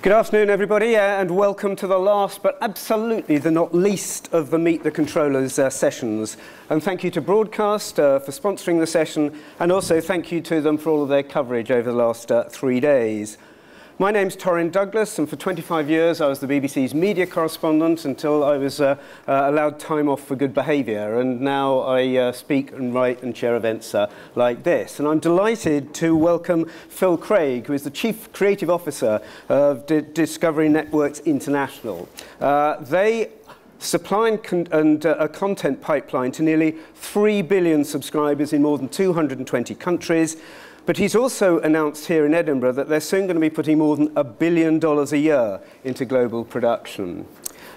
Good afternoon, everybody, and welcome to the last, but absolutely the not least of the Meet the Controllers sessions. And thank you to Broadcast for sponsoring the session, and also thank you to them for all of their coverage over the last 3 days. My name's Torrin Douglas, and for 25 years I was the BBC's media correspondent until I was allowed time off for good behaviour, and now I speak and write and chair events like this. And I'm delighted to welcome Phil Craig, who is the Chief Creative Officer of Discovery Networks International. They supply a content pipeline to nearly 3 billion subscribers in more than 220 countries. But he's also announced here in Edinburgh that they're soon going to be putting more than $1 billion a year into global production.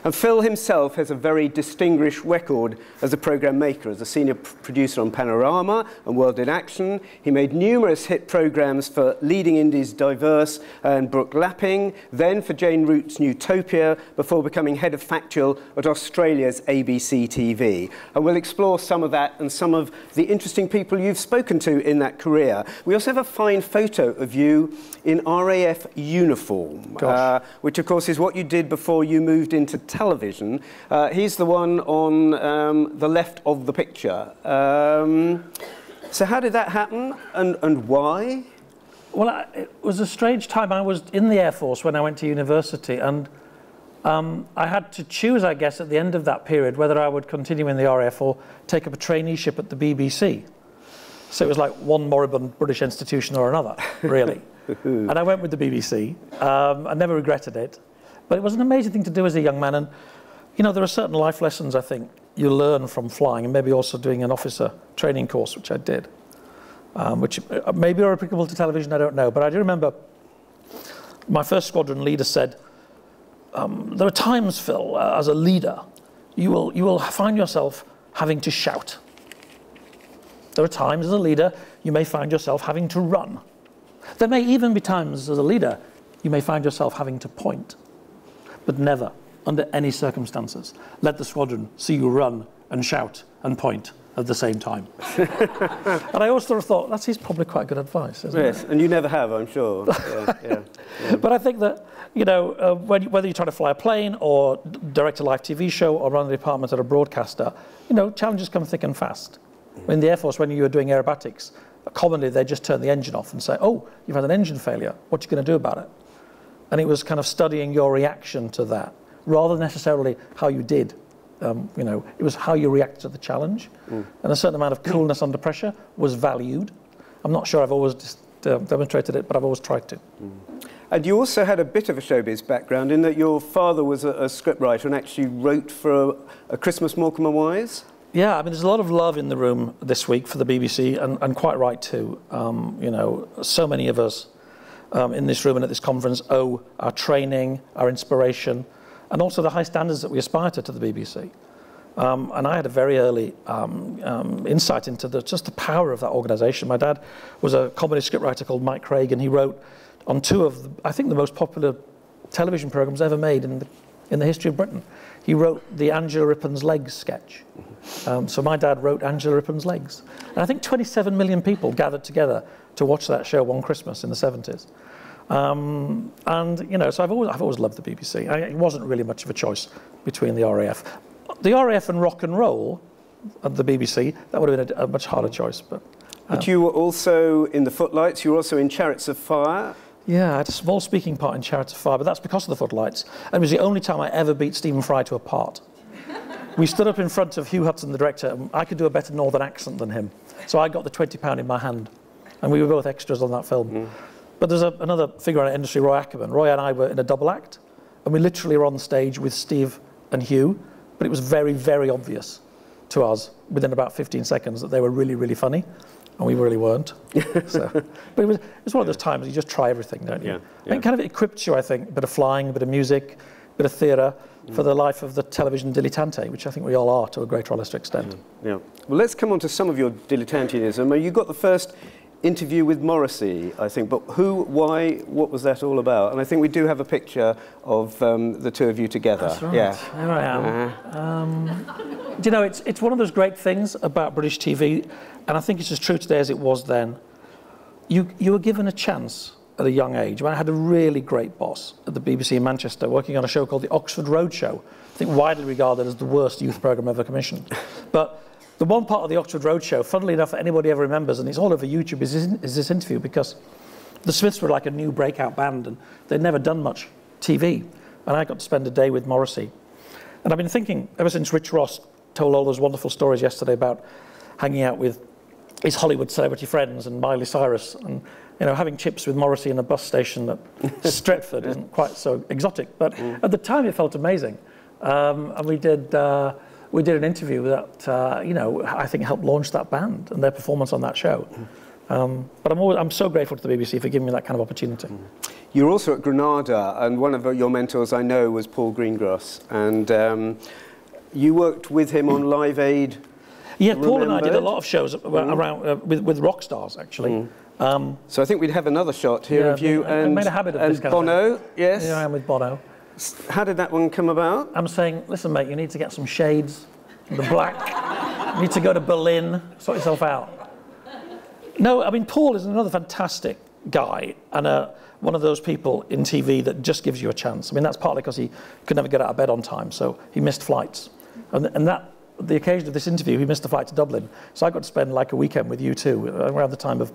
And Phil himself has a very distinguished record as a programme maker. As a senior producer on Panorama and World in Action, he made numerous hit programmes for leading indies Diverse and Brooke Lapping, then for Jane Root's Newtopia, before becoming head of Factual at Australia's ABC TV. And we'll explore some of that and some of the interesting people you've spoken to in that career. We also have a fine photo of you in RAF uniform, which of course is what you did before you moved into television. He's the one on the left of the picture. So how did that happen, and why? Well, it was a strange time. I was in the Air Force when I went to university, and I had to choose, I guess, at the end of that period, whether I would continue in the RAF or take up a traineeship at the BBC. So it was like one moribund British institution or another, really. And I went with the BBC. I never regretted it. But it was an amazing thing to do as a young man. And, you know, there are certain life lessons, I think, you learn from flying, and maybe also doing an officer training course, which I did, which maybe are applicable to television, I don't know. But I do remember my first squadron leader said, there are times, Phil, as a leader, you will find yourself having to shout. There are times as a leader you may find yourself having to run. There may even be times as a leader you may find yourself having to point. But never, under any circumstances, let the squadron see you run and shout and point at the same time. And I always sort of thought, that's probably quite good advice, isn't it? Yes, and you never have, I'm sure. Yeah. But I think that, you know, whether you're trying to fly a plane or direct a live TV show or run the department at a broadcaster, you know, challenges come thick and fast. In the Air Force, when you were doing aerobatics, commonly they just turn the engine off and say, oh, you've had an engine failure, what are you going to do about it? And it was kind of studying your reaction to that, rather than necessarily how you did. You know, it was how you reacted to the challenge. And a certain amount of coolness under pressure was valued. I'm not sure I've always demonstrated it, but I've always tried to. And you also had a bit of a showbiz background in that your father was a scriptwriter and actually wrote for a Christmas Morecambe and Wise. Yeah, I mean, there's a lot of love in the room this week for the BBC, and quite right too. You know, so many of us in this room and at this conference owe our training, our inspiration, and also the high standards that we aspire to the BBC. And I had a very early insight into just the power of that organisation. My dad was a comedy scriptwriter called Mike Craig, and he wrote on two of, I think, the most popular television programmes ever made in the history of Britain. He wrote the Angela Rippon's Legs sketch. So my dad wrote Angela Rippon's Legs. And I think 27 million people gathered together to watch that show one Christmas in the 70s. And, you know, so I've always loved the BBC. It wasn't really much of a choice between the RAF. The RAF and rock and roll at the BBC, that would have been a much harder choice. But you were also in the Footlights, you were also in Chariots of Fire. Yeah, I had a small speaking part in Chariots of Fire, but that's because of the Footlights. And it was the only time I ever beat Stephen Fry to a part. We stood up in front of Hugh Hudson, the director, and I could do a better northern accent than him. So I got the £20 in my hand, and we were both extras on that film. But there's another figure in our industry, Roy Ackerman. Roy and I were in a double act, and we literally were on stage with Steve and Hugh, but it was very, very obvious to us within about 15 seconds that they were really, really funny. And we really weren't. But it was one of those times you just try everything, don't you? And it kind of equips you, I think, a bit of flying, a bit of music, a bit of theatre, for the life of the television dilettante, which I think we all are to a greater or lesser extent. Well, let's come on to some of your dilettantism. You got the first interview with Morrissey, I think, but who, why, what was that all about? And I think we do have a picture of the two of you together. That's right. Yeah. There I am. Do you know, it's one of those great things about British TV, and I think it's as true today as it was then. You were given a chance at a young age. I had a really great boss at the BBC in Manchester working on a show called The Oxford Roadshow, I think widely regarded as the worst youth programme ever commissioned. But the one part of The Oxford Roadshow, funnily enough, anybody ever remembers, and it's all over YouTube, is this interview, because the Smiths were like a new breakout band and they'd never done much TV. And I got to spend a day with Morrissey. And I've been thinking, ever since Rich Ross told all those wonderful stories yesterday about hanging out with his Hollywood celebrity friends and Miley Cyrus, and having chips with Morrissey in a bus station at Stretford isn't quite so exotic. But at the time it felt amazing. And we did an interview that, I think helped launch that band and their performance on that show. But I'm so grateful to the BBC for giving me that kind of opportunity. You're also at Granada, and one of your mentors I know was Paul Greengrass, and you worked with him on Live Aid. Yeah, Paul and I did a lot of shows around with rock stars, actually. So I think we'd have another shot here of you I made a habit of this kind Bono. Of thing. Yes. Here I am with Bono. How did that one come about? I'm saying, listen, mate, you need to get some shades, the black. You need to go to Berlin, sort yourself out. No, I mean, Paul is another fantastic guy and one of those people in TV that just gives you a chance. I mean, that's partly because he could never get out of bed on time, so he missed flights. And that, the occasion of this interview, he missed a flight to Dublin. So I got to spend like a weekend with you two, around the time of,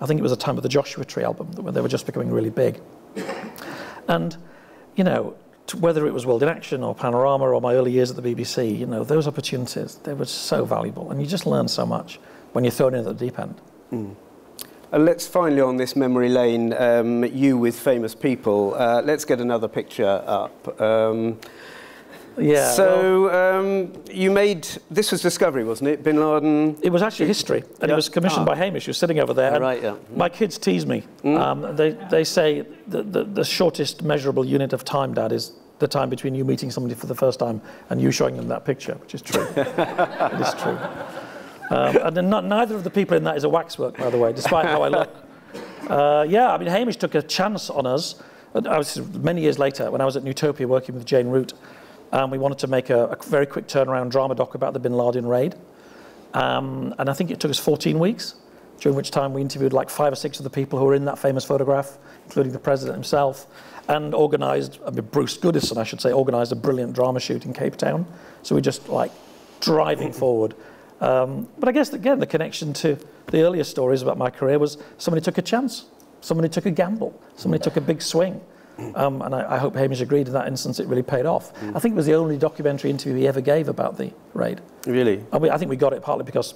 I think it was the time of the Joshua Tree album, when they were just becoming really big. And, whether it was World in Action or Panorama or my early years at the BBC, those opportunities, they were so valuable. And you just learn so much when you're thrown in at the deep end. Let's finally, on this memory lane, you with famous people. Let's get another picture up. Yeah. So you made, this was Discovery, wasn't it? Bin Laden. It was actually History, and it was commissioned by Hamish, who was sitting over there. Right, yeah. My kids tease me. They say the shortest measurable unit of time, Dad, is the time between you meeting somebody for the first time and you showing them that picture, which is true. It is true. And then neither of the people in that is a waxwork, by the way, despite how I look. Yeah, I mean, Hamish took a chance on us. I was many years later, when I was at Newtopia working with Jane Root, we wanted to make a very quick turnaround drama doc about the Bin Laden raid. And I think it took us 14 weeks, during which time we interviewed like 5 or 6 of the people who were in that famous photograph, including the president himself, and Bruce Goodison, I should say, organised a brilliant drama shoot in Cape Town. So we're just like driving forward. But I guess, again, the connection to the earlier stories about my career was somebody took a chance, somebody took a gamble, somebody took a big swing. And I hope Hamish agreed in that instance it really paid off. I think it was the only documentary interview he ever gave about the raid. Really? I think we got it partly because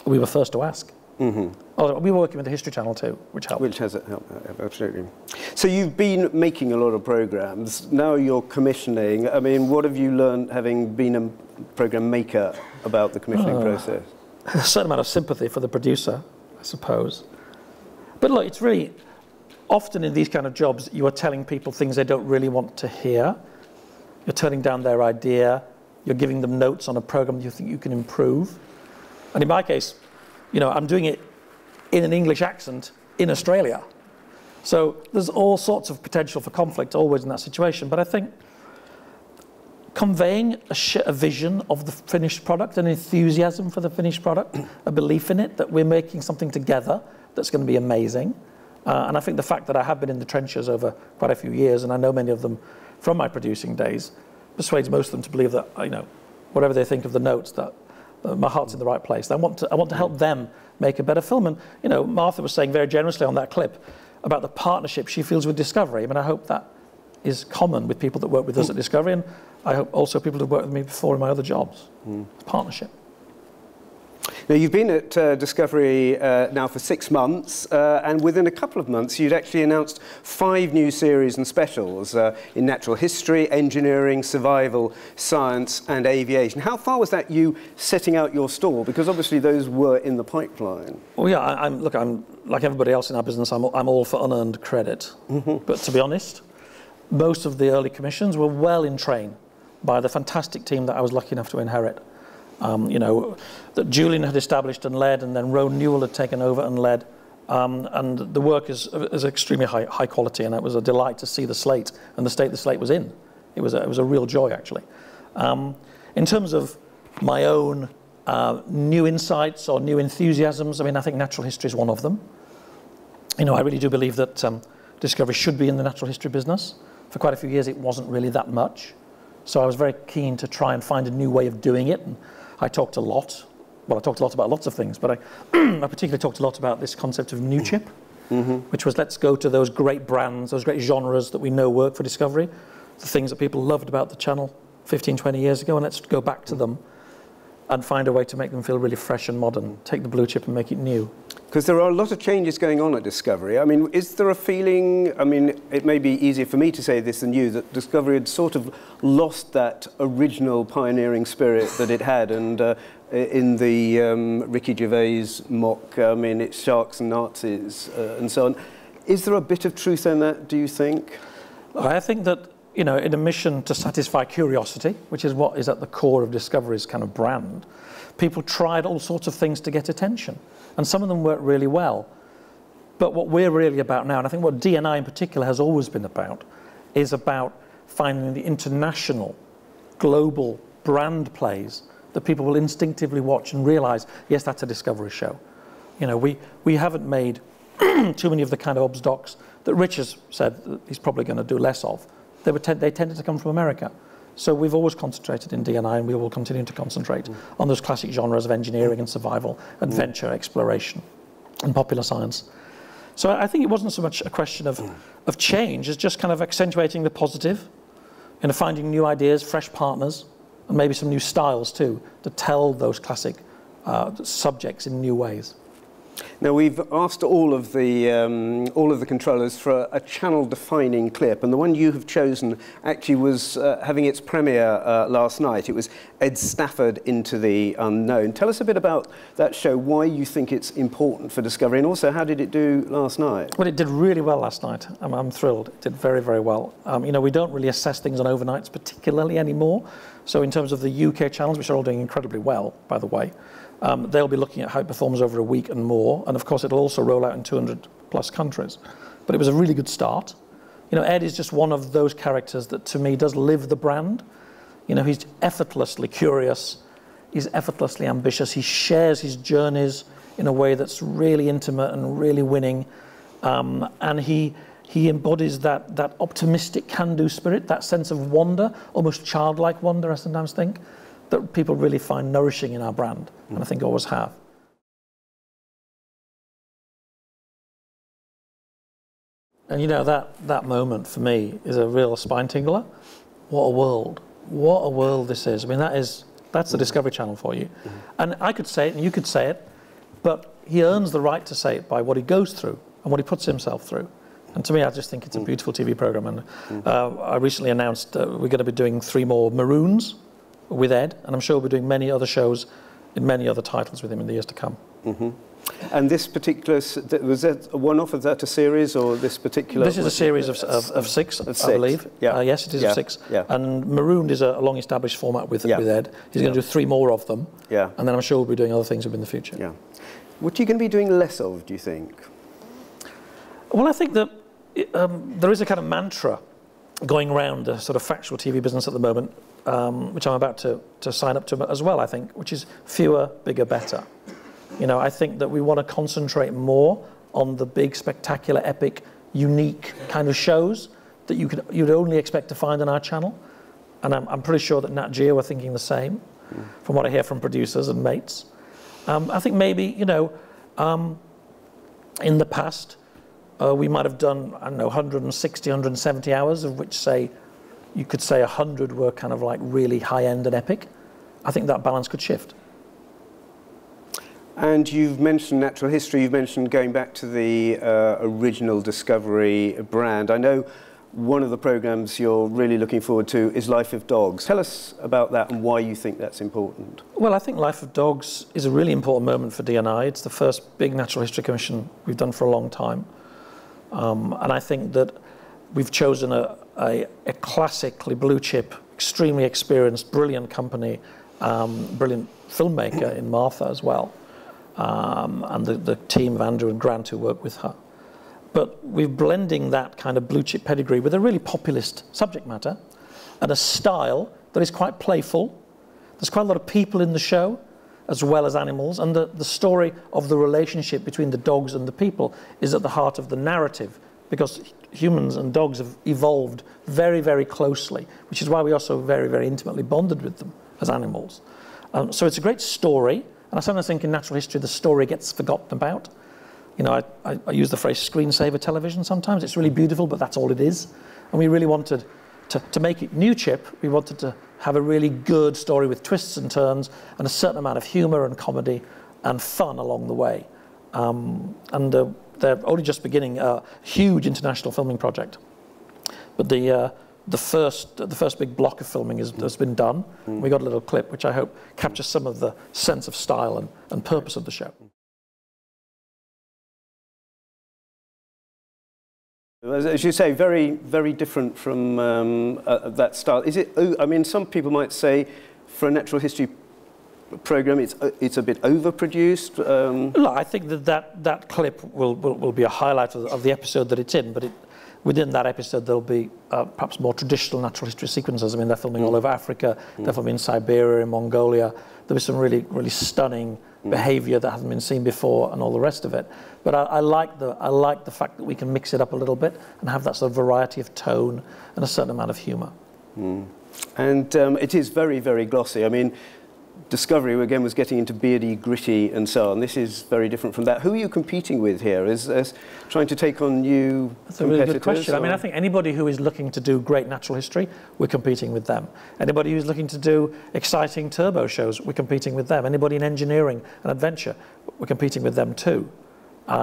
we were first to ask. Oh, we were working with the History Channel too, which helped. Which has helped, absolutely. So you've been making a lot of programmes. Now you're commissioning. I mean, what have you learned having been a programme maker about the commissioning process? A certain amount of sympathy for the producer, I suppose. But look, it's really, often in these kind of jobs, you are telling people things they don't really want to hear. You're turning down their idea. You're giving them notes on a programme you think you can improve. And in my case, I'm doing it in an English accent in Australia. So there's all sorts of potential for conflict always in that situation. But I think conveying a vision of the finished product, an enthusiasm for the finished product, a belief in it, that we're making something together that's going to be amazing. And I think the fact that I have been in the trenches over quite a few years, and I know many of them from my producing days, persuades most of them to believe that, whatever they think of the notes, that my heart's in the right place. I want to help them make a better film. And, Martha was saying very generously on that clip about the partnership she feels with Discovery. I mean, I hope that is common with people that work with us at Discovery, and I hope also people who've worked with me before in my other jobs. Partnership. Now, you've been at Discovery now for 6 months, and within a couple of months, you'd actually announced 5 new series and specials in natural history, engineering, survival, science, and aviation. How far was that you setting out your stall? Because obviously those were in the pipeline. Well, yeah, I'm like everybody else in our business, I'm all for unearned credit. But to be honest, most of the early commissions were well in train by the fantastic team that I was lucky enough to inherit. That Julian had established and led, and then Rowan Newell had taken over and led. And the work is extremely high quality, and it was a delight to see the slate and the state the slate was in. It was a real joy, actually. In terms of my own new insights or new enthusiasms, I mean, I think natural history is one of them. You know, I really do believe that Discovery should be in the natural history business. For quite a few years, it wasn't really that much. So I was very keen to try and find a new way of doing it. And I talked a lot. Well, I talked a lot about lots of things, but I particularly talked a lot about this concept of new chip, which was let's go to those great brands, those great genres that we know work for Discovery, the things that people loved about the channel 15, 20 years ago, and let's go back to them and find a way to make them feel really fresh and modern. Take the blue chip and make it new. Because there are a lot of changes going on at Discovery. I mean, is there a feeling, I mean, it may be easier for me to say this than you, that Discovery had sort of lost that original pioneering spirit that it had, and in the Ricky Gervais mock, I mean, it's sharks and Nazis and so on. Is there a bit of truth in that, do you think? I think that, you know, in a mission to satisfy curiosity, which is what is at the core of Discovery's kind of brand, people tried all sorts of things to get attention. And some of them worked really well. But what we're really about now, and I think what DNI in particular has always been about, is about finding the international, global brand plays that people will instinctively watch and realize, yes, that's a Discovery show. You know, we haven't made too many of the kind of obs docs that Rich has said that he's probably going to do less of. They tended to come from America. So we've always concentrated in DNI, and we will continue to concentrate on those classic genres of engineering and survival, adventure, exploration, and popular science. So I think it wasn't so much a question of change, it's just kind of accentuating the positive, you know, finding new ideas, fresh partners, and maybe some new styles too, to tell those classic subjects in new ways. Now, we've asked all of the controllers for a channel-defining clip, and the one you have chosen actually was having its premiere last night. It was Ed Stafford Into the Unknown. Tell us a bit about that show, why you think it's important for Discovery, and also how did it do last night? Well, it did really well last night. I'm thrilled. It did very, very well. You know, we don't really assess things on overnights particularly anymore. So in terms of the UK channels, which are all doing incredibly well, by the way, they'll be looking at how it performs over a week and more, and of course it'll also roll out in 200 plus countries. But it was a really good start. You know, Ed is just one of those characters that to me does live the brand. You know, he's effortlessly curious, he's effortlessly ambitious, he shares his journeys in a way that's really intimate and really winning, and he embodies that optimistic can-do spirit, that sense of wonder, almost childlike wonder I sometimes think, that people really find nourishing in our brand, and I think always have. And you know, that moment for me is a real spine tingler. What a world. What a world this is. I mean, that's the Discovery Channel for you. And I could say it and you could say it, but he earns the right to say it by what he goes through and what he puts himself through. And to me, I just think it's a beautiful TV program. And I recently announced we're going to be doing 3 more Maroons with Ed, and I'm sure we'll be doing many other shows in many other titles with him in the years to come. And this particular, was that a one-off, is that a series, or this particular? This is a series of 6, I believe. Yeah. Yes, it is of 6. Yeah. And Marooned is a long-established format with Ed. He's going to do 3 more of them. Yeah. And then I'm sure we'll be doing other things in the future. Yeah. What are you going to be doing less of, do you think? Well, I think that there is a kind of mantra going around the sort of factual TV business at the moment, which I'm about to sign up to as well, I think, which is fewer, bigger, better. You know, I think that we want to concentrate more on the big, spectacular, epic, unique kind of shows that you'd only expect to find on our channel. And I'm pretty sure that Nat Geo are thinking the same, from what I hear from producers and mates. I think maybe, you know, in the past, we might have done, I don't know, 160, 170 hours, of which, say, you could say 100 were kind of like really high-end and epic. I think that balance could shift. And you've mentioned natural history, you've mentioned going back to the original Discovery brand. I know one of the programs you're really looking forward to is Life of Dogs. Tell us about that and why you think that's important. Well, I think Life of Dogs is a really important moment for DNI. It's the first big natural history commission we've done for a long time. And I think that we've chosen a classically blue chip, extremely experienced, brilliant company, brilliant filmmaker in Martha as well, and the team of Andrew and Grant who work with her. But we're blending that kind of blue chip pedigree with a really populist subject matter and a style that is quite playful. There's quite a lot of people in the show. as well as animals, and the story of the relationship between the dogs and the people is at the heart of the narrative, because humans and dogs have evolved very, very closely, which is why we are so very, very intimately bonded with them as animals. So it's a great story, and I sometimes think in natural history the story gets forgotten about. You know, I use the phrase screensaver television sometimes. It's really beautiful, but that's all it is. And we really wanted to make it new chip. We wanted to have a really good story with twists and turns and a certain amount of humour and comedy and fun along the way. They're only just beginning a huge international filming project. But the first big block of filming has been done. We got a little clip, which I hope captures some of the sense of style and purpose of the show. As you say, very, very different from that style. Is it? I mean, some people might say, for a natural history program, it's a bit overproduced. Look, I think that clip will be a highlight of the episode that it's in, but within that episode there'll be perhaps more traditional natural history sequences. I mean, they're filming all over Africa. They're filming in Siberia, in Mongolia. There'll be some really, really stunning behaviour that hasn't been seen before, and all the rest of it. But I like the fact that we can mix it up a little bit and have that sort of variety of tone and a certain amount of humour. And it is very, very glossy. I mean, Discovery again was getting into beardy, gritty, and so on. This is very different from that. Who are you competing with here? As trying to take on new That's a really good question. I mean, I think anybody who is looking to do great natural history, we're competing with them. Anybody who's looking to do exciting turbo shows, we're competing with them. Anybody in engineering and adventure, we're competing with them too. You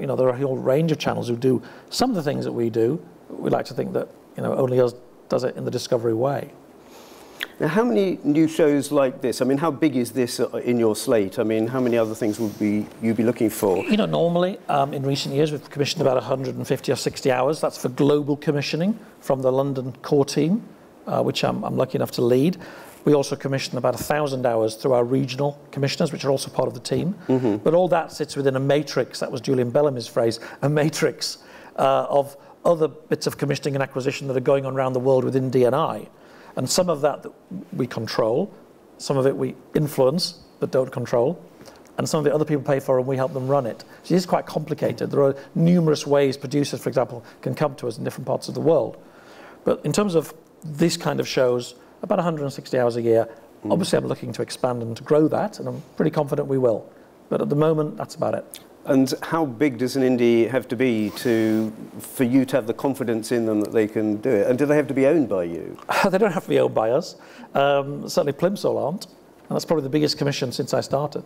know, there are a whole range of channels who do some of the things that we do. We like to think that, you know, only us does it in the Discovery way. Now, how many new shows like this? I mean, how big is this in your slate? I mean, how many other things would you be looking for? You know, normally, in recent years, we've commissioned about 150 or 60 hours. That's for global commissioning from the London core team, which I'm lucky enough to lead. We also commission about 1,000 hours through our regional commissioners, which are also part of the team. But all that sits within a matrix, that was Julian Bellamy's phrase, a matrix of other bits of commissioning and acquisition that are going on around the world within D&I. And some of that we control, some of it we influence but don't control, and some of it other people pay for and we help them run it. So it is quite complicated. There are numerous ways producers, for example, can come to us in different parts of the world. But in terms of this kind of shows, about 160 hours a year. Obviously, I'm looking to expand and to grow that, and I'm pretty confident we will. But at the moment, that's about it. And how big does an indie have to be for you to have the confidence in them that they can do it? And do they have to be owned by you? They don't have to be owned by us. Certainly Plimsoll aren't. And that's probably the biggest commission since I started.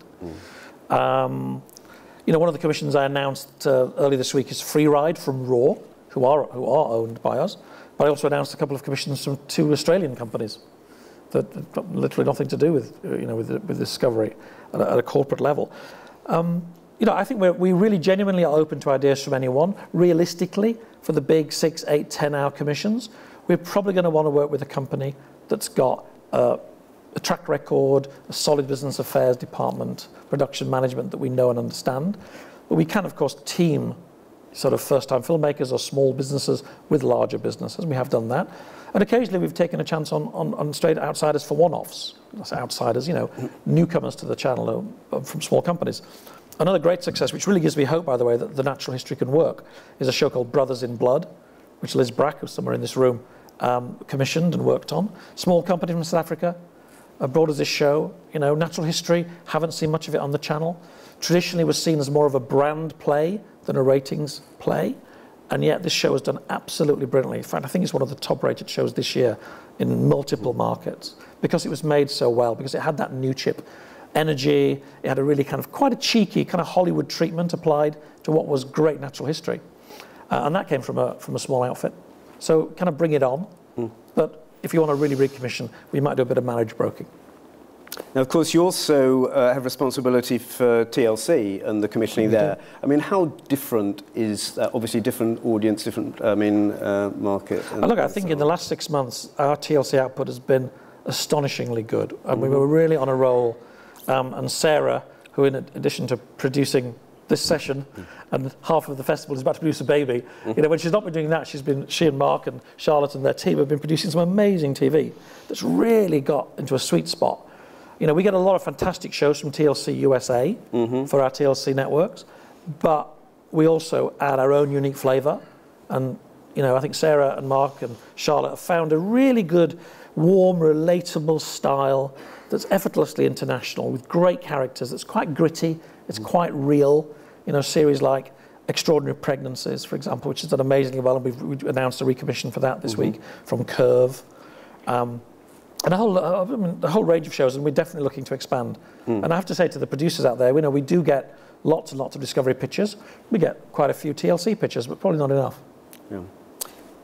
You know, one of the commissions I announced earlier this week is Freeride from Raw, who are owned by us. But I also announced a couple of commissions from 2 Australian companies that have got literally nothing to do with, you know, with Discovery at a corporate level. You know, I think we really genuinely are open to ideas from anyone. Realistically, for the big 6, 8, 10-hour commissions, we're probably going to want to work with a company that's got a track record, a solid business affairs department, production management that we know and understand. But we can, of course, team sort of first-time filmmakers or small businesses with larger businesses. We have done that. And occasionally we've taken a chance on straight outsiders for one-offs. That's outsiders, you know, newcomers to the channel from small companies. Another great success, which really gives me hope, by the way, that the natural history can work, is a show called Brothers in Blood, which Liz Brack, who's somewhere in this room, commissioned and worked on. Small company from South Africa, brought us this show. You know, natural history, haven't seen much of it on the channel. Traditionally was seen as more of a brand play than a ratings play, and yet this show has done absolutely brilliantly. In fact, I think it's one of the top-rated shows this year in multiple markets, because it was made so well, because it had that new chip energy. It had a really kind of quite a cheeky kind of Hollywood treatment applied to what was great natural history, and that came from a small outfit. So kind of bring it on. But if you want a really big commission, we might do a bit of marriage broking. Now, of course, you also have responsibility for TLC and the commissioning there. I mean, how different is that? Obviously, different audience, different, market. Look, I think in the last 6 months, our TLC output has been astonishingly good. And we were really on a roll. And Sarah, who in addition to producing this session and half of the festival is about to produce a baby, you know, when she's not been doing that, she and Mark and Charlotte and their team have been producing some amazing TV that's really got into a sweet spot. You know, we get a lot of fantastic shows from TLC USA for our TLC networks, but we also add our own unique flavour. And, you know, I think Sarah and Mark and Charlotte have found a really good, warm, relatable style that's effortlessly international with great characters, that's quite gritty, it's quite real. You know, series like Extraordinary Pregnancies, for example, which has done amazingly well, and we've announced a recommission for that this week from Curve. And a whole range of shows, and we're definitely looking to expand. And I have to say to the producers out there, we do get lots and lots of Discovery pitches. We get quite a few TLC pitches, but probably not enough. Yeah.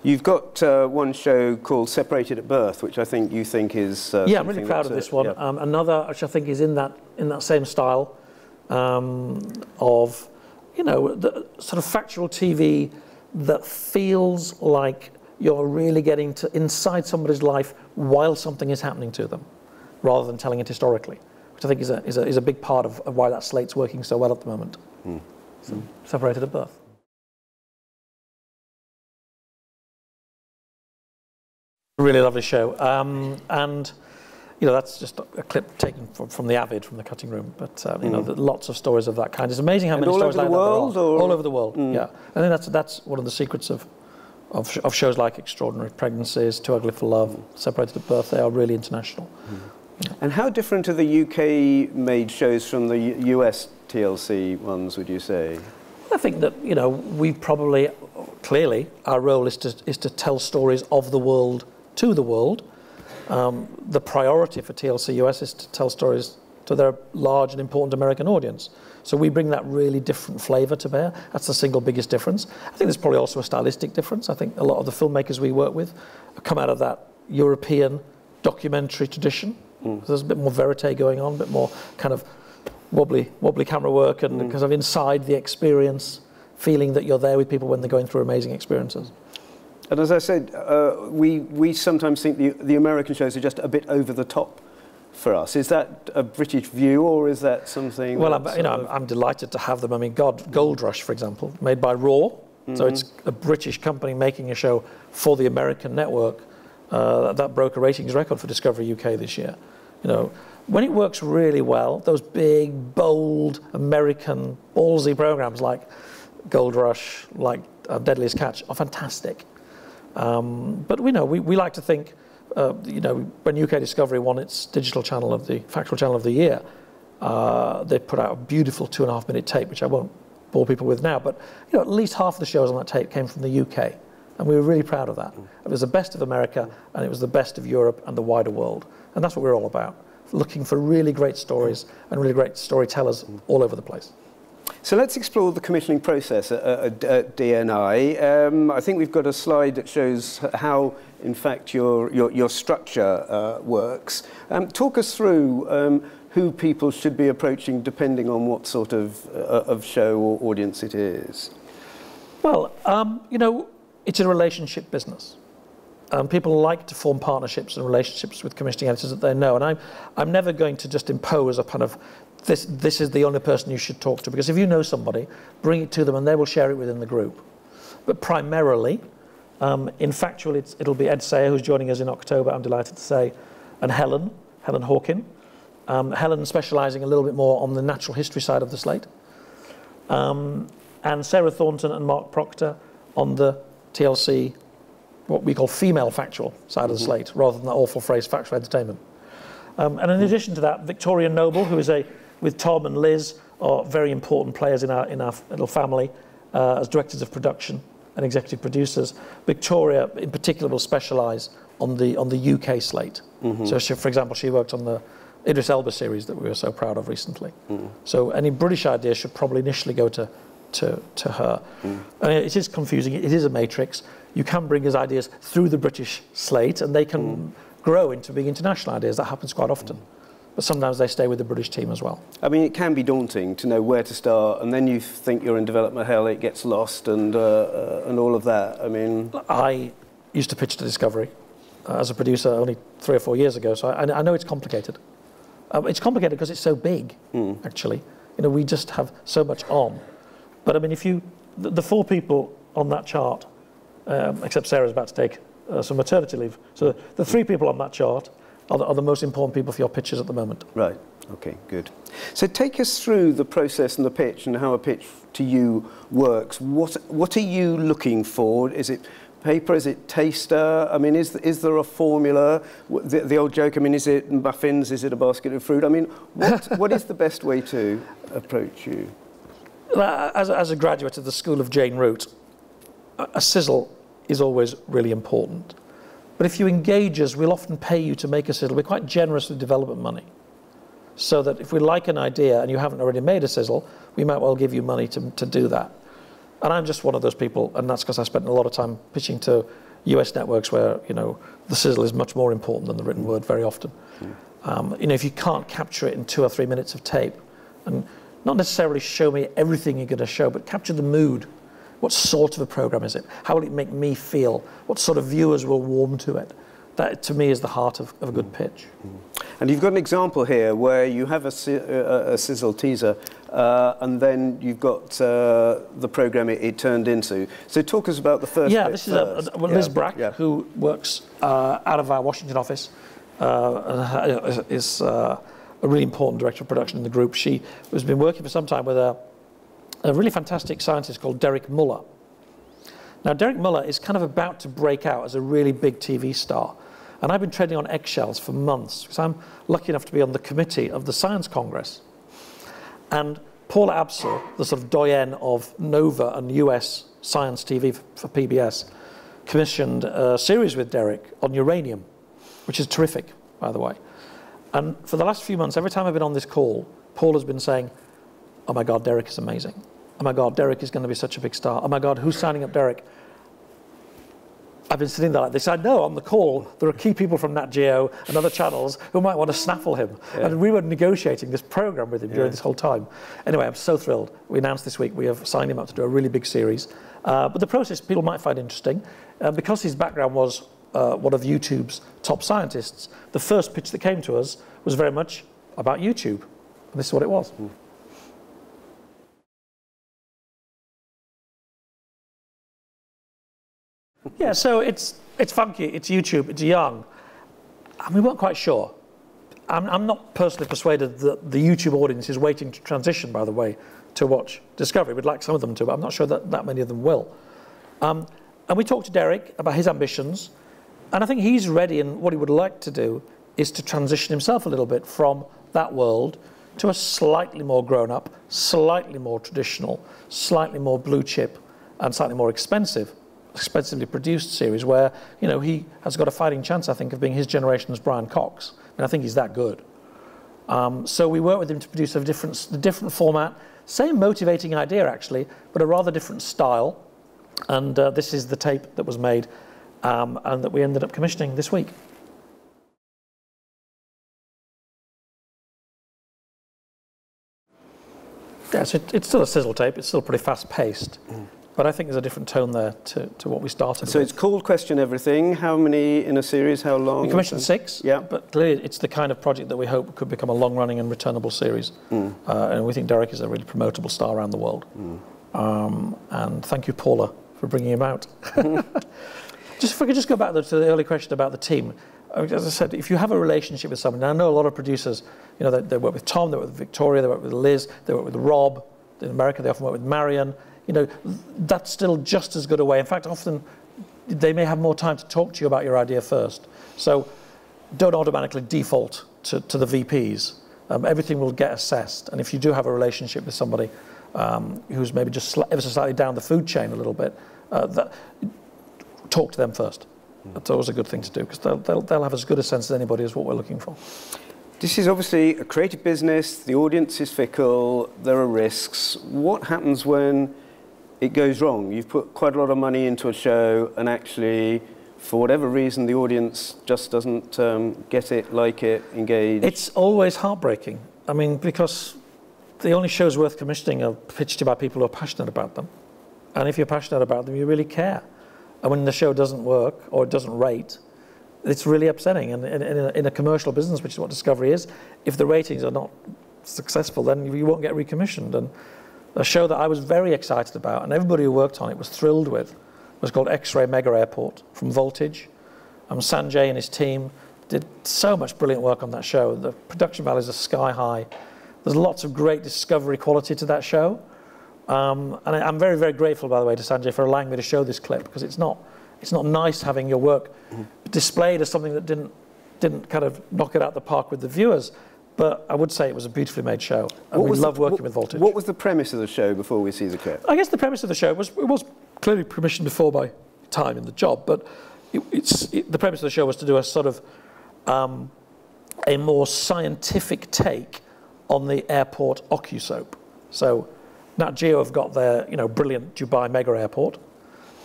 You've got one show called Separated at Birth, which I think you think is yeah, I'm really proud of this one. Yeah. Another, which I think is in that same style of, you know, the sort of factual TV that feels like you're really getting to inside somebody's life while something is happening to them, rather than telling it historically, which I think is a big part of why that slate's working so well at the moment. So, Separated at Birth. Really lovely show, and you know, that's just a clip taken from the Avid, from the cutting room. But you know, lots of stories of that kind. It's amazing how many stories like that there are. All over the world. Yeah, I think that's one of the secrets of shows like Extraordinary Pregnancies, Too Ugly for Love, Separated at Birth. They are really international. Yeah. And how different are the UK-made shows from the US TLC ones, would you say? I think that, you know, we probably, clearly, our role is to tell stories of the world to the world. The priority for TLC US is to tell stories to their large and important American audience. So we bring that really different flavour to bear. That's the single biggest difference. I think there's probably also a stylistic difference. I think a lot of the filmmakers we work with come out of that European documentary tradition. So there's a bit more verite going on, a bit more kind of wobbly camera work, and kind of inside the experience, feeling that you're there with people when they're going through amazing experiences. And as I said, we sometimes think the American shows are just a bit over the top for us. Is that a British view, or is that something? Well, I'm delighted to have them. I mean, Gold Rush, for example, made by Raw, so it's a British company making a show for the American network that broke a ratings record for Discovery UK this year. You know, when it works really well, those big, bold, American, ballsy programs like Gold Rush, like Deadliest Catch, are fantastic. But we like to think, you know, when UK Discovery won its digital channel factual channel of the year, they put out a beautiful 2.5-minute tape, which I won't bore people with now, but you know, at least half of the shows on that tape came from the UK, and we were really proud of that. It was the best of America, and it was the best of Europe and the wider world, and that's what we're all about, looking for really great stories and really great storytellers all over the place. So let's explore the commissioning process at DNI. I think we've got a slide that shows how, in fact, your structure works. Talk us through who people should be approaching depending on what sort of show or audience it is. Well, you know, it's a relationship business. People like to form partnerships and relationships with commissioning editors that they know, and I'm never going to just impose a kind of this is the only person you should talk to, because if you know somebody, bring it to them and they will share it within the group. But primarily, in Factual, it'll be Ed Sayer, who's joining us in October, I'm delighted to say, and Helen Hawkin. Helen specialising a little bit more on the natural history side of the slate. And Sarah Thornton and Mark Proctor on the TLC, what we call female factual side of the slate, rather than that awful phrase, factual entertainment. And in addition to that, Victoria Noble, who is with Tom and Liz, are very important players in our little family as directors of production and executive producers. Victoria, in particular, will specialise on the UK slate. So, for example, she worked on the Idris Elba series that we were so proud of recently. So, any British ideas should probably initially go to her. And it is confusing. It is a matrix. You can bring us ideas through the British slate, and they can grow into being international ideas. That happens quite often. But sometimes they stay with the British team as well. I mean, it can be daunting to know where to start, and then you think you're in development hell, it gets lost, and all of that. I mean, I used to pitch to Discovery as a producer only 3 or 4 years ago, so I know it's complicated. It's complicated because it's so big, actually. You know, we just have so much on. But I mean, if the 4 people on that chart, except Sarah's about to take some maternity leave, so the 3 people on that chart are the most important people for your pitches at the moment. Right. Okay, good. So take us through the process and the pitch and how a pitch to you works. What are you looking for? Is it paper? Is it taster? I mean, is there a formula? The old joke, I mean, is it muffins? Is it a basket of fruit? I mean, what is the best way to approach you? As a graduate of the School of Jane Root, a sizzle is always really important. But if you engage us, we'll often pay you to make a sizzle. We're quite generous with development money. So that if we like an idea and you haven't already made a sizzle, we might well give you money to do that. And I'm just one of those people, and that's because I spent a lot of time pitching to US networks where, you know, the sizzle is much more important than the written word very often. You know, if you can't capture it in 2 or 3 minutes of tape, and not necessarily show me everything you're going to show, but capture the mood. What sort of a program is it? How will it make me feel? What sort of viewers will warm to it? That, to me, is the heart of a good pitch. And you've got an example here where you have a sizzle teaser, and then you've got the program it turned into. So talk us about the first bit this is Liz Brack, who works out of our Washington office, is a really important director of production in the group. She has been working for some time with a really fantastic scientist called Derek Muller. Now, Derek Muller is kind of about to break out as a really big TV star. And I've been treading on eggshells for months because I'm lucky enough to be on the committee of the Science Congress. And Paula Absel, the sort of doyenne of Nova and US science TV for PBS, commissioned a series with Derek on uranium, which is terrific, by the way. And for the last few months, every time I've been on this call, Paula's been saying, oh my God, Derek is amazing. Oh my God, Derek is going to be such a big star. Oh my God, who's signing up Derek? I've been sitting there like this. I know on the call there are key people from Nat Geo and other channels who might want to snaffle him. Yeah. And we were negotiating this program with him during this whole time. Anyway, I'm so thrilled. We announced this week we have signed him up to do a really big series. But the process people might find interesting. Because his background was one of YouTube's top scientists, the first pitch that came to us was very much about YouTube. And this is what it was. Yeah, so it's funky, it's YouTube, it's young. And we weren't quite sure. I'm not personally persuaded that the YouTube audience is waiting to transition, by the way, to watch Discovery. We'd like some of them to, but I'm not sure that many of them will. And we talked to Derek about his ambitions, and I think he's ready, and what he would like to do is to transition himself a little bit from that world to a slightly more grown-up, slightly more traditional, slightly more blue chip, and slightly more expensively produced series where, you know, he has got a fighting chance, I think, of being his generation's Brian Cox. And I think he's that good. So we worked with him to produce a different format, same motivating idea, actually, but a rather different style. And this is the tape that was made and that we ended up commissioning this week. Yeah, so it's still a sizzle tape. It's still pretty fast-paced. But I think there's a different tone there to what we started with. So it's called Question Everything. How many in a series? How long? We commissioned 6, but clearly it's the kind of project that we hope could become a long-running and returnable series. And we think Derek is a really promotable star around the world. And thank you, Paula, for bringing him out. Just if I could just go back to the early question about the team. As I said, if you have a relationship with someone, and I know a lot of producers, you know, they work with Tom, they work with Victoria, they work with Liz, they work with Rob. In America, they often work with Marion. You know, that's still just as good a way. In fact, often they may have more time to talk to you about your idea first. So don't automatically default to the VPs. Everything will get assessed. And if you do have a relationship with somebody who's maybe just ever so slightly down the food chain a little bit, talk to them first. That's always a good thing to do because they'll have as good a sense as anybody as what we're looking for. This is obviously a creative business. The audience is fickle. There are risks. What happens when it goes wrong? You've put quite a lot of money into a show and actually, for whatever reason, the audience just doesn't get it, like it, engage. It's always heartbreaking. I mean, because the only shows worth commissioning are pitched to by people who are passionate about them. And if you're passionate about them, you really care. And when the show doesn't work or it doesn't rate, it's really upsetting. And in a commercial business, which is what Discovery is, if the ratings are not successful, then you won't get recommissioned. And a show that I was very excited about, and everybody who worked on it was thrilled with, was called X-Ray Mega Airport from Voltage. Sanjay and his team did so much brilliant work on that show. The production values are sky high. There's lots of great discovery quality to that show. And I'm very, very grateful, by the way, to Sanjay for allowing me to show this clip, because it's not nice having your work displayed as something that didn't kind of knock it out the park with the viewers. But I would say it was a beautifully made show, and we love working with Voltage. What was the premise of the show before we see the clip? I guess the premise of the show was, it was clearly commissioned before my time in the job, but the premise of the show was to do a sort of a more scientific take on the airport OcuSoap. So Nat Geo have got their brilliant Dubai mega airport,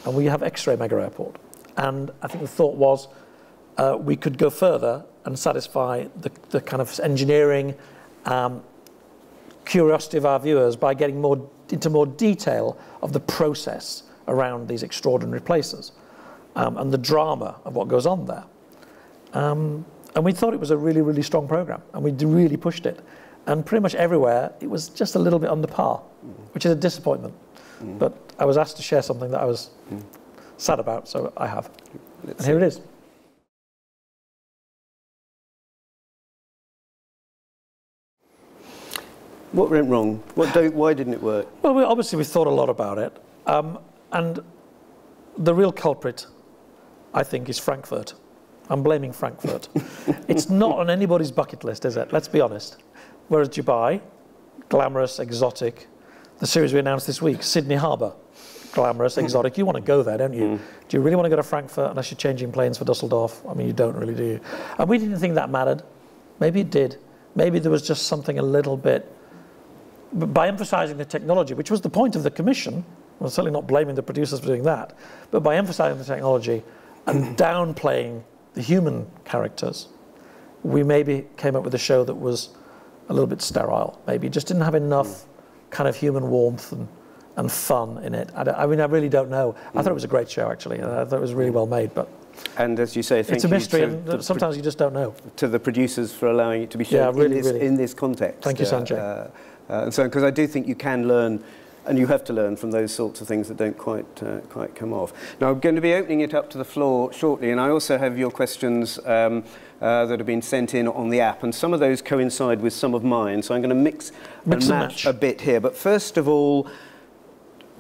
and we have X-ray mega airport. And I think the thought was we could go further and satisfy the kind of engineering curiosity of our viewers by getting into more detail of the process around these extraordinary places and the drama of what goes on there. And we thought it was a really, really strong program, and we really pushed it. And pretty much everywhere, it was just a little bit under par, which is a disappointment. But I was asked to share something that I was sad about, so I have. And here it is. What went wrong? Why didn't it work? Well, obviously we thought a lot about it. And the real culprit, I think, is Frankfurt. I'm blaming Frankfurt. It's not on anybody's bucket list, is it? Let's be honest. Whereas Dubai, glamorous, exotic. The series we announced this week, Sydney Harbour, glamorous, exotic. You want to go there, don't you? Do you really want to go to Frankfurt unless you're changing planes for Dusseldorf? I mean, you don't really, do you? And we didn't think that mattered. Maybe it did. Maybe there was just something a little bit... By emphasising the technology, which was the point of the commission, I'm certainly not blaming the producers for doing that, but by emphasising the technology and downplaying the human characters, we maybe came up with a show that was a little bit sterile. Maybe just didn't have enough kind of human warmth and fun in it. I mean, I really don't know. I thought it was a great show, actually. I thought it was really well made, but... And as you say, it's a mystery, and sometimes you just don't know. To the producers for allowing it to be shown in this context. Thank you, Sanjay. And so, because I do think you can learn, and you have to learn from those sorts of things that don't quite come off. Now, I'm going to be opening it up to the floor shortly, and I also have your questions that have been sent in on the app, and some of those coincide with some of mine, so I'm going to mix and match a bit here. But first of all,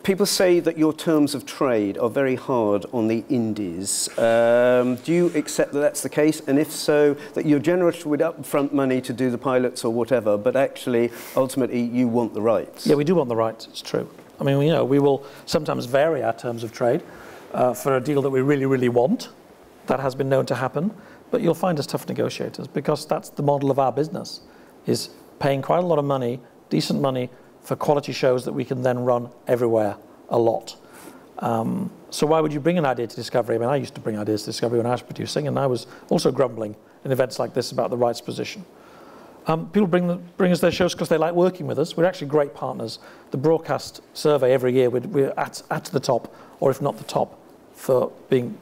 people say that your terms of trade are very hard on the indies. Do you accept that that's the case? And if so, that you're generous with upfront money to do the pilots or whatever, but actually, ultimately, you want the rights? Yeah, we do want the rights. It's true. I mean, we will sometimes vary our terms of trade for a deal that we really, really want. That has been known to happen. But you'll find us tough negotiators, because that's the model of our business, is paying quite a lot of money, decent money, for quality shows that we can then run everywhere a lot. So why would you bring an idea to Discovery? I mean, I used to bring ideas to Discovery when I was producing, and I was also grumbling in events like this about the rights position. People bring us their shows because they like working with us. We're actually great partners. The broadcast survey every year, we're at the top, or if not the top, for being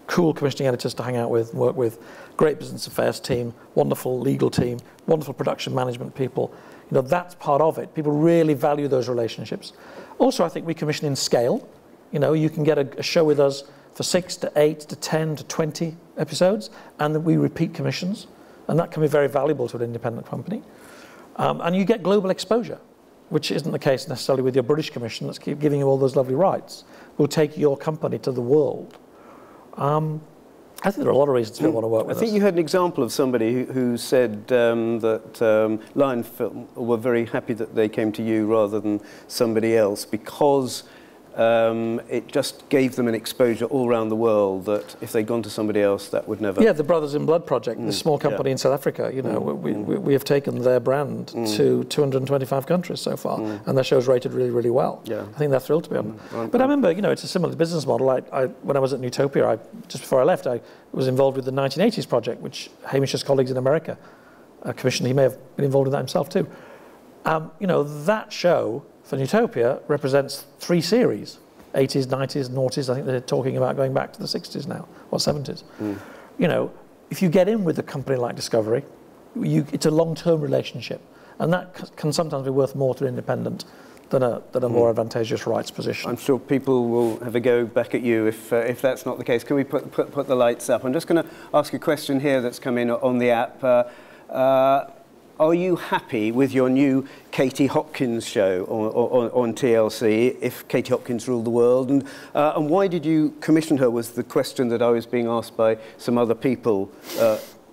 cool commissioning editors to hang out with and work with. Great business affairs team, wonderful legal team, wonderful production management people. That's part of it. People really value those relationships. Also, I think we commission in scale. You can get a show with us for 6 to 8 to 10 to 20 episodes, and then we repeat commissions, and that can be very valuable to an independent company. And you get global exposure, which isn't the case necessarily with your British commission that's keep giving you all those lovely rights. We'll take your company to the world. I think there are a lot of reasons people want to work with us. I think you had an example of somebody who said that Lion Film were very happy that they came to you rather than somebody else, because it just gave them an exposure all around the world that if they'd gone to somebody else, that would never... Yeah, the Brothers in Blood project, the small company in South Africa, we have taken their brand to 225 countries so far, and their show's rated really, really well. Yeah. I think they're thrilled to be on. But I remember, it's a similar business model. When I was at Newtopia, just before I left, I was involved with the 1980s project, which Hamish's colleagues in America commissioned. He may have been involved in that himself too. That show for Newtopia represents 3 series, 80s, 90s, noughties. I think they're talking about going back to the 60s now, or 70s. If you get in with a company like Discovery, it's a long-term relationship, and that can sometimes be worth more to an independent than a more advantageous rights position. I'm sure people will have a go back at you if that's not the case. Can we put the lights up? I'm just going to ask a question here that's come in on the app. Are you happy with your new Katie Hopkins show on TLC, if Katie Hopkins ruled the world? And why did you commission her, was the question that I was being asked by some other people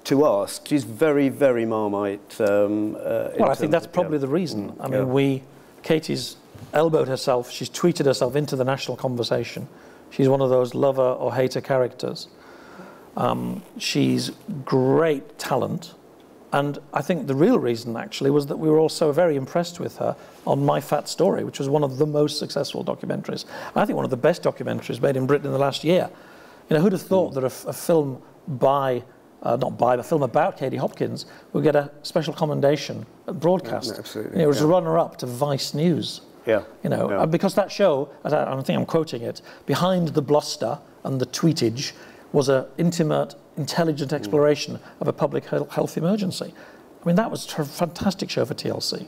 to ask. She's very, very Marmite. Well, I think that's probably the reason. I mean, Katie's elbowed herself, she's tweeted herself into the national conversation. She's one of those lover or hater characters. She's great talent. And I think the real reason, actually, was that we were all so very impressed with her on My Fat Story, which was one of the most successful documentaries. I think one of the best documentaries made in Britain in the last year. You know, who'd have thought that a film a film about Katie Hopkins would get a special commendation at broadcast. Absolutely. You know, it was a runner-up to Vice News. Yeah. You know, because that show, I think I'm quoting it, behind the bluster and the tweetage was an intimate, intelligent exploration of a public health emergency. I mean, that was a fantastic show for TLC.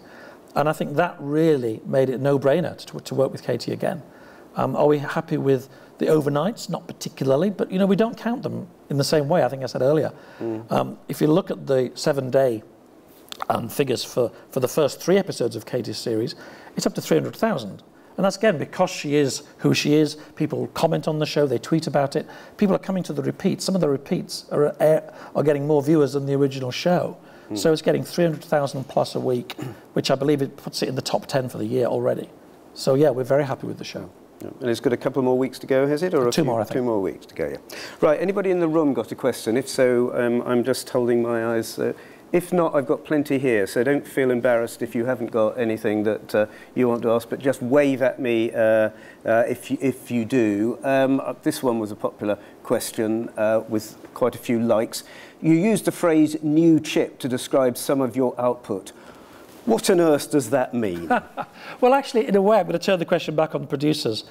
And I think that really made it a no-brainer to work with Katie again. Are we happy with the overnights? Not particularly, but, you know, we don't count them in the same way, I think I said earlier. If you look at the 7-day figures for the first 3 episodes of Katie's series, it's up to 300,000. And that's, again, because she is who she is. People comment on the show, they tweet about it. People are coming to the repeats. Some of the repeats are getting more viewers than the original show. So it's getting 300,000 plus a week, which I believe it puts it in the top 10 for the year already. So, yeah, we're very happy with the show. Yeah. And it's got a couple more weeks to go, has it? Or Two more, I think. 2 more weeks to go, yeah. Right, anybody in the room got a question? If so, I'm just holding my eyes. If not, I've got plenty here, so don't feel embarrassed if you haven't got anything that you want to ask, but just wave at me if you do. This one was a popular question with quite a few likes. You used the phrase new chip to describe some of your output. What on earth does that mean? Well, actually, in a way, I'm going to turn the question back on the producers.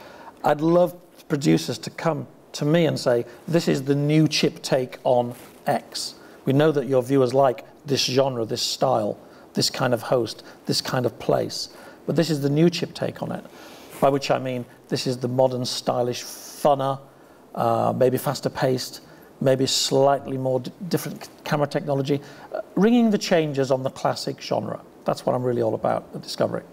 I'd love producers to come to me and say, this is the new chip take on X. We know that your viewers like this genre, this style, this kind of host, this kind of place. But this is the new chip take on it, by which I mean this is the modern, stylish, funner, maybe faster paced, maybe slightly more different camera technology, ringing the changes on the classic genre. That's what I'm really all about at Discovery.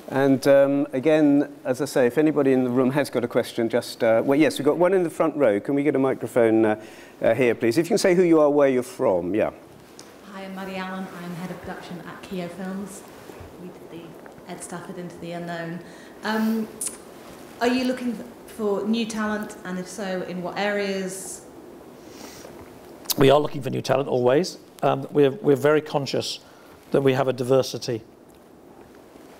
And again, as I say, if anybody in the room has got a question, just, well, yes, we've got one in the front row. Can we get a microphone here, please? If you can say who you are, where you're from, yeah. Hi, I'm Maddie Allen. I'm head of production at Keo Films. We did the Ed Stafford Into the Unknown. Are you looking for new talent, and if so, in what areas? We are looking for new talent, always. We're very conscious that we have a diversity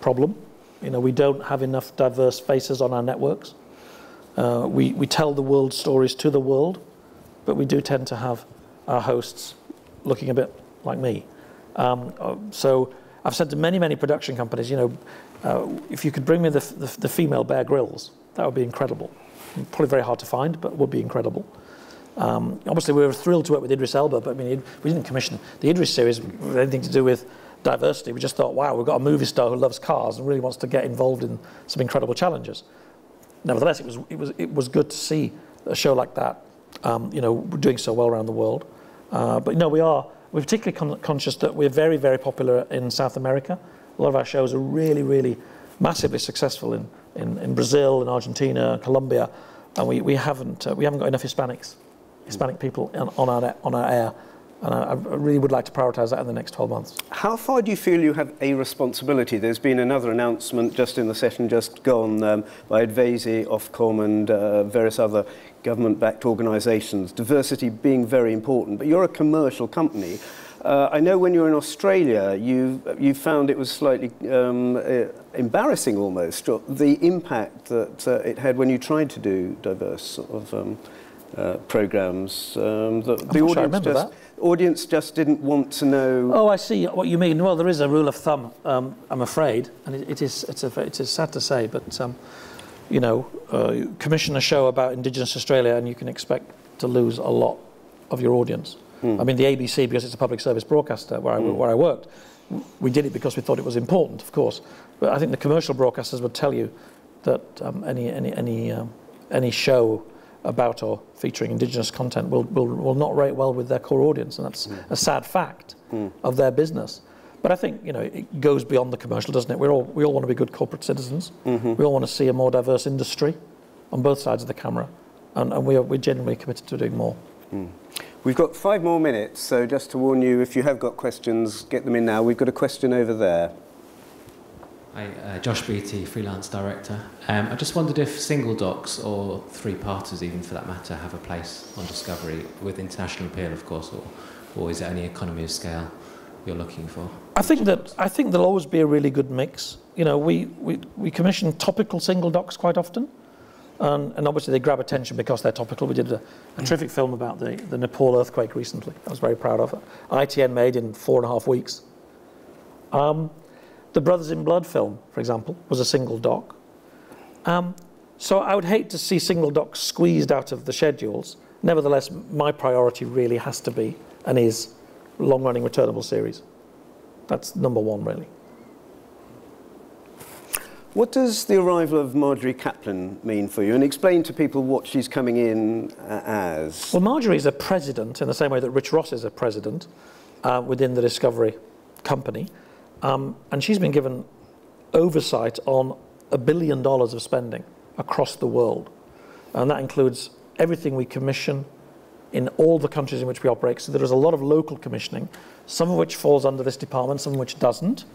problem. You know, we don't have enough diverse faces on our networks. We tell the world stories to the world, but we do tend to have our hosts looking a bit like me. So I've said to many, many production companies, you know, if you could bring me the female Bear Grylls, that would be incredible. Probably very hard to find, but would be incredible. Obviously, we were thrilled to work with Idris Elba, but I mean, we didn't commission the Idris series with anything to do with diversity. We just thought, wow, we've got a movie star who loves cars and really wants to get involved in some incredible challenges. Nevertheless, it was good to see a show like that, you know, doing so well around the world. But you know, we're particularly conscious that we're very, very popular in South America. A lot of our shows are really, really massively successful in Brazil, in Argentina, Colombia, and we haven't got enough Hispanic people on our air. And I really would like to prioritise that in the next 12 months. How far do you feel you have a responsibility? There's been another announcement just in the session just gone by Advasi, Ofcom and various other government-backed organisations, diversity being very important. But you're a commercial company. I know when you were in Australia, you found it was slightly embarrassing almost, the impact that it had when you tried to do diverse sort of programmes. The audience just didn't want to know. Oh, I see what you mean. Well, there is a rule of thumb, I'm afraid, and it is sad to say, but you know, commission a show about Indigenous Australia, and you can expect to lose a lot of your audience. I mean, the ABC, because it's a public service broadcaster where I worked, we did it because we thought it was important, of course. But I think the commercial broadcasters would tell you that any show about or featuring indigenous content will not rate well with their core audience, and that's a sad fact of their business. But I think, you know, it goes beyond the commercial, doesn't it? We all want to be good corporate citizens. We all want to see a more diverse industry on both sides of the camera, and we're genuinely committed to doing more. We've got 5 more minutes, so just to warn you, if you have got questions, get them in now. We've got a question over there. Hi, Josh Beattie, freelance director. I just wondered if single docs or 3-parters, even for that matter, have a place on Discovery with international appeal, of course, or is it any economy of scale you're looking for? I think there'll always be a really good mix. You know, we commission topical single docs quite often, and obviously they grab attention because they're topical. We did a terrific film about the Nepal earthquake recently. I was very proud of it. ITN made in 4.5 weeks. The Brothers in Blood film, for example, was a single doc. So I would hate to see single docs squeezed out of the schedules. Nevertheless, my priority really has to be, and is, long-running returnable series. That's number 1, really. What does the arrival of Marjorie Kaplan mean for you? And explain to people what she's coming in as. Well, Marjorie is a president in the same way that Rich Ross is a president within the Discovery company. And she's been given oversight on $1 billion of spending across the world. And that includes everything we commission in all the countries in which we operate. So there is a lot of local commissioning, some of which falls under this department, some of which doesn't.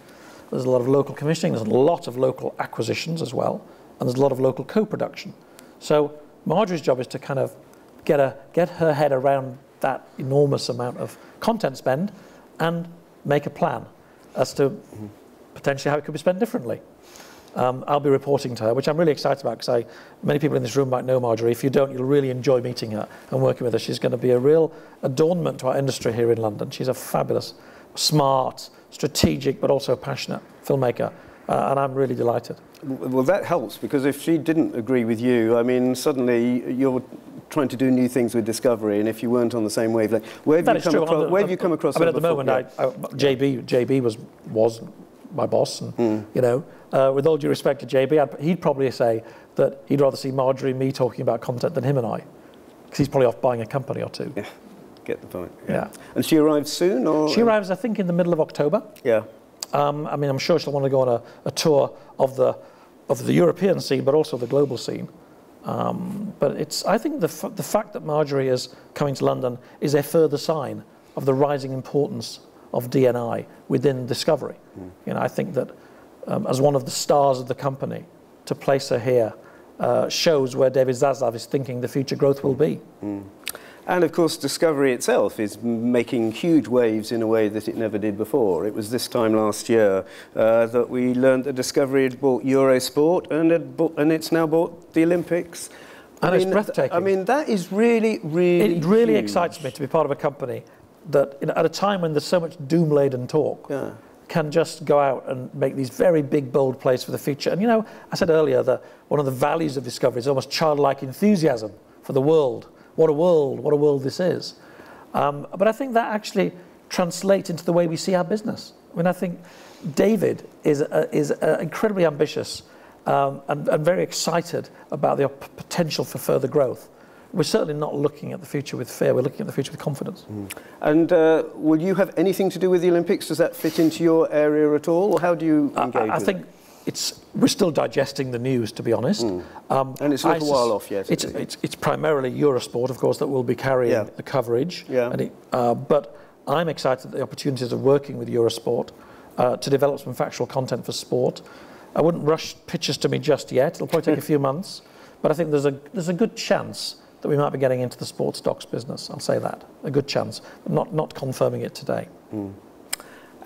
There's a lot of local commissioning, there's a lot of local acquisitions as well, and there's a lot of local co-production. So Marjorie's job is to kind of get her head around that enormous amount of content spend and make a plan as to potentially how it could be spent differently. I'll be reporting to her, which I'm really excited about, because many people in this room might know Marjorie. If you don't, you'll really enjoy meeting her and working with her. She's going to be a real adornment to our industry here in London. She's a fabulous, smart, strategic, but also passionate filmmaker, and I'm really delighted. Well, that helps, because if she didn't agree with you, I mean, suddenly you're trying to do new things with Discovery, and if you weren't on the same wavelength, where have you come across? I mean, at the moment, JB was my boss, and you know, with all due respect to JB, he'd probably say that he'd rather see Marjorie and me talking about content than him and I, because he's probably off buying a company or two. Yeah, get the point. Yeah. And she arrives soon, or? She arrives, I think, in the middle of October. Yeah. I mean, I'm sure she'll want to go on a tour of the European scene, but also the global scene. But I think the fact that Marjorie is coming to London is a further sign of the rising importance of D&I within Discovery. You know, I think that as one of the stars of the company, to place her here shows where David Zaslav is thinking the future growth will be. And of course, Discovery itself is making huge waves in a way that it never did before. It was this time last year that we learned that Discovery had bought Eurosport and it's now bought the Olympics. And it's breathtaking. I mean, that is really, really It really huge. excites me to be part of a company that, you know, at a time when there's so much doom-laden talk, can just go out and make these very big, bold plays for the future. And, you know, I said earlier that one of the values of Discovery is almost childlike enthusiasm for the world. What a world this is. But I think that actually translates into the way we see our business. I mean, I think David is incredibly ambitious and very excited about the potential for further growth. We're certainly not looking at the future with fear. We're looking at the future with confidence. And will you have anything to do with the Olympics? Does that fit into your area at all? Or how do you engage I think we're still digesting the news, to be honest. And it's a little while off yet. It's primarily Eurosport, of course, that will be carrying the coverage. But I'm excited at the opportunities of working with Eurosport to develop some factual content for sport. I wouldn't rush pitches to me just yet. It'll probably take a few months. But I think there's a good chance that we might be getting into the sports docs business. I'll say that. A good chance. But not confirming it today.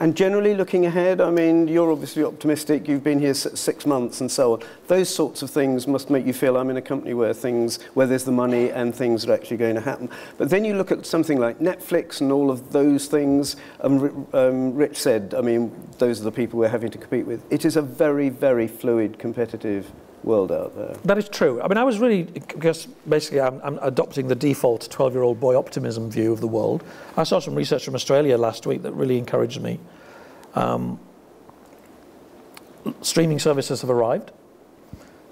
And generally looking ahead, I mean, you're obviously optimistic. You've been here 6 months and so on. Those sorts of things must make you feel I'm in a company where there's the money and things are actually going to happen. But then you look at something like Netflix and all of those things. Rich said, I mean, those are the people we're having to compete with. It is a very, very fluid, competitive world out there. That is true. I mean, I was really, because basically I'm adopting the default 12-year-old boy optimism view of the world. I saw some research from Australia last week that really encouraged me. streaming services have arrived.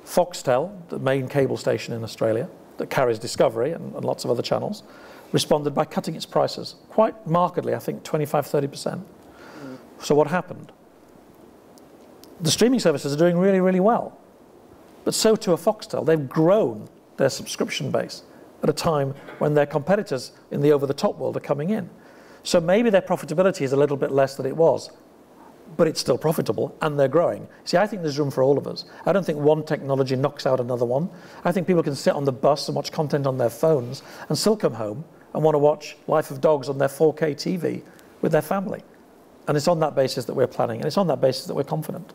Foxtel, the main cable station in Australia that carries Discovery and lots of other channels, responded by cutting its prices quite markedly, I think 25–30%. So what happened? The streaming services are doing really, really well. But so too are Foxtel. They've grown their subscription base at a time when their competitors in the over-the-top world are coming in. So maybe their profitability is a little bit less than it was, but it's still profitable and they're growing. See, I think there's room for all of us. I don't think one technology knocks out another one. I think people can sit on the bus and watch content on their phones and still come home and want to watch Life of Dogs on their 4K TV with their family. And it's on that basis that we're planning, and it's on that basis that we're confident.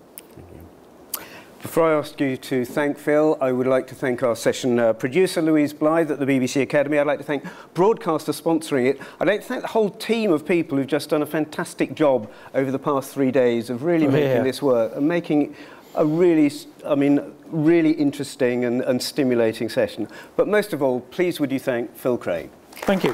Before I ask you to thank Phil, I would like to thank our session producer, Louise Blythe at the BBC Academy. I'd like to thank Broadcaster sponsoring it. I'd like to thank the whole team of people who've just done a fantastic job over the past 3 days of really making this work and making a really, really interesting and stimulating session. But most of all, please would you thank Phil Craig. Thank you.